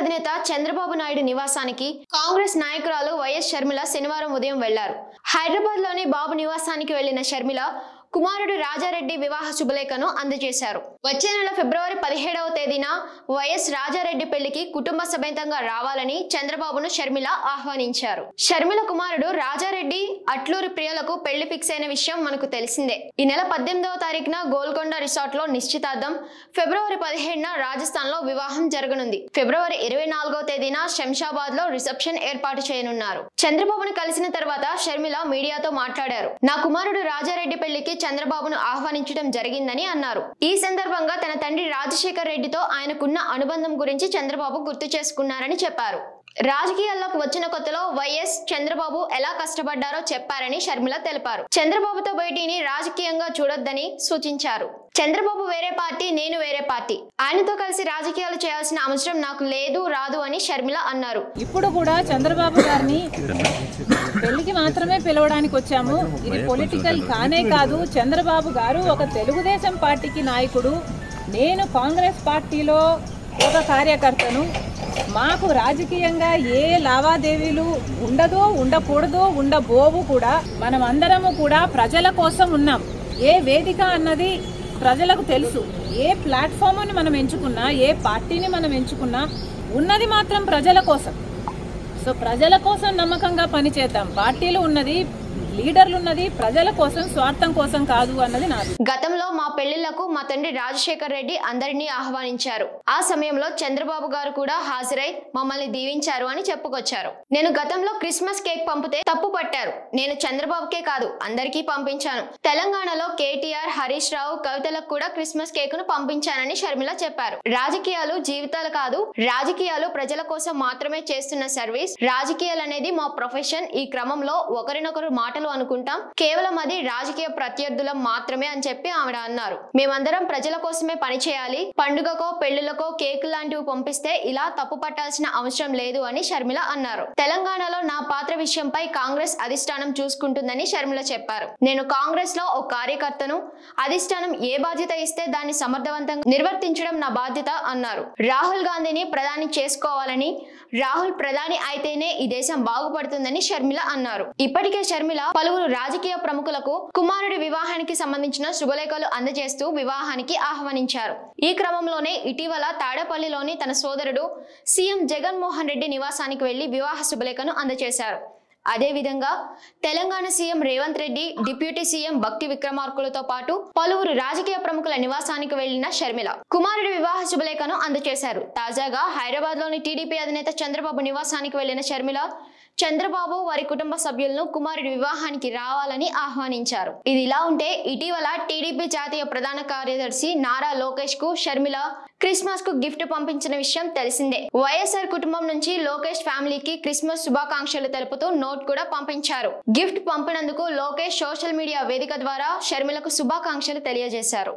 అధినేత చంద్రబాబు నాయుడు నివాసానికి కాంగ్రెస్ నాయకురాలు వైఎస్ షర్మిల శనివారం ఉదయం వెళ్లారు. హైదరాబాద్ లోని బాబు నివాసానికి వెళ్లిన షర్మిల కుమారుడు రాజారెడ్డి వివాహ శుభలేఖను అందజేశారు. వచ్చే నెల ఫిబ్రవరి 17వ తేదీన వైఎస్ రాజారెడ్డి పెళ్లికి కుటుంబ సమేతంగా రావాలని చంద్రబాబును షర్మిల ఆహ్వానించారు. షర్మిల కుమారుడు రాజారెడ్డి అట్లూరి ప్రియలకు పెళ్లి ఫిక్స్ అయిన విషయం మనకు తెలిసిందే. ఈ నెల 18వ తారీఖున గోల్కొండ రిసార్ట్ లో నిశ్చితార్థం, ఫిబ్రవరి 17న రాజస్థాన్ లో వివాహం జరగనుంది. ఫిబ్రవరి 24వ తేదీన శంషాబాద్ లో రిసెప్షన్ ఏర్పాటు చేయనున్నారు. చంద్రబాబును కలిసిన తర్వాత షర్మిల మీడియాతో మాట్లాడారు. నా కుమారుడు రాజారెడ్డి పెళ్లికి చంద్రబాబును ఆహ్వానించడం జరిగిందని అన్నారు. ఈ సందర్భంగా తన తండ్రి రాజశేఖర్ రెడ్డితో ఆయనకున్న అనుబంధం గురించి చంద్రబాబు గుర్తు చేసుకున్నారని చెప్పారు. రాజకీయాల్లోకి వచ్చిన కొత్తలో వైఎస్ చంద్రబాబు ఎలా కష్టపడ్డారో చెప్పారని షర్మిల తెలిపారు. చంద్రబాబుతో భేటీని రాజకీయంగా చూడొద్దని సూచించారు. చంద్రబాబు వేరే పార్టీ, నేను వేరే పార్టీ. ఆయనతో కలిసి రాజకీయాలు చేయాల్సిన అవసరం నాకు లేదు, రాదు అని షర్మిల అన్నారు. ఇప్పుడు కూడా చంద్రబాబు గారిని పెళ్లికి మాత్రమే పిలవడానికి వచ్చాము. ఇది పొలిటికల్ కానే కాదు. చంద్రబాబు గారు ఒక తెలుగుదేశం పార్టీకి నాయకుడు, నేను కాంగ్రెస్ పార్టీలో ఒక కార్యకర్తను. మాకు రాజకీయంగా ఏ లావాదేవీలు ఉండదో, ఉండకూడదో, ఉండబోవు కూడా. మనం అందరము కూడా ప్రజల కోసం ఉన్నాం. ఏ వేదిక అన్నది ప్రజలకు తెలుసు. ఏ ప్లాట్ఫామ్ని మనం ఎంచుకున్నా, ఏ పార్టీని మనం ఎంచుకున్నా ఉన్నది మాత్రం ప్రజల కోసం. సో ప్రజల కోసం నమ్మకంగా పనిచేద్దాం. పార్టీలు ఉన్నది, లీడర్లు ఉన్నది ప్రజల కోసం, స్వార్థం కోసం కాదు అన్నది నాది. గతంలో మా పెళ్లిళ్లకు మా తండ్రి రాజశేఖర్ రెడ్డి అందరినీ ఆహ్వానించారు. ఆ సమయంలో చంద్రబాబు గారు కూడా హాజరై మమ్మల్ని దీవించారు అని చెప్పుకొచ్చారు. నేను గతంలో క్రిస్మస్ కేక్ పంపితే తప్పు పట్టారు. నేను చంద్రబాబుకే కాదు అందరికీ పంపించాను. తెలంగాణలో కేటీఆర్, హరీష్ రావు, కవితలకు కూడా క్రిస్మస్ కేక్ ను పంపించానని షర్మిల చెప్పారు. రాజకీయాలు జీవితాలు కాదు, రాజకీయాలు ప్రజల కోసం మాత్రమే చేస్తున్న సర్వీస్. రాజకీయాలు అనేది మా ప్రొఫెషన్. ఈ క్రమంలో ఒకరినొకరు మాటలు అనుకుంటాం, కేవలం అది రాజకీయ ప్రత్యర్థులం మాత్రమే అని చెప్పి ఆవిడ అన్నారు. మేమందరం ప్రజల కోసమే పనిచేయాలి. పండుగకో పెళ్లిళ్లకో కేక్ లాంటివి పంపిస్తే ఇలా తప్పు పట్టాల్సిన అవసరం లేదు అని షర్మిల అన్నారు. తెలంగాణలో నా పాత్ర విషయంపై కాంగ్రెస్ అధిష్టానం చూసుకుంటుందని షర్మిల చెప్పారు. నేను కాంగ్రెస్ లో ఒక కార్యకర్తను. అధిష్టానం ఏ బాధ్యత ఇస్తే దాన్ని సమర్థవంతంగా నిర్వర్తించడం నా బాధ్యత అన్నారు. రాహుల్ గాంధీని ప్రధాని చేసుకోవాలని, రాహుల్ ప్రధాని అయితేనే ఈ దేశం బాగుపడుతుందని షర్మిల అన్నారు. ఇప్పటికే షర్మిల పలువురు రాజకీయ ప్రముఖులకు కుమారుడి వివాహానికి సంబంధించిన శుభలేఖలు అందజేస్తూ వివాహానికి ఆహ్వానించారు. ఈ క్రమంలోనే ఇటీవల తాడేపల్లిలోని తన సోదరుడు సీఎం జగన్మోహన్ రెడ్డి నివాసానికి వెళ్లి వివాహ శుభలేఖను అందజేశారు. అదేవిధంగా Telangana CM Revanth Reddy, deputy CM భక్తి విక్రమార్కులతో పాటు పలువురు రాజకీయ ప్రముఖుల నివాసానికి వెళ్లిన షర్మిల కుమారుడి వివాహ శుభలేఖను అందజేశారు. తాజాగా హైదరాబాద్ లోని టీడీపీ అధినేత చంద్రబాబు నివాసానికి వెళ్లిన షర్మిల చంద్రబాబు, వారి కుటుంబ సభ్యులను కుమారుడి వివాహానికి రావాలని ఆహ్వానించారు. ఇది ఇలా ఉంటే ఇటీవల టీడీపీ జాతీయ ప్రధాన కార్యదర్శి నారా లోకేష్ కు షర్మిల క్రిస్మస్ కు గిఫ్ట్ పంపించిన విషయం తెలిసిందే. వైఎస్ఆర్ కుటుంబం నుంచి లోకేష్ ఫ్యామిలీకి క్రిస్మస్ శుభాకాంక్షలు తెలుపుతూ నోట్ కూడా పంపించారు. గిఫ్ట్ పంపినందుకు లోకేష్ సోషల్ మీడియా వేదిక ద్వారా షర్మిలకు శుభాకాంక్షలు తెలియజేశారు.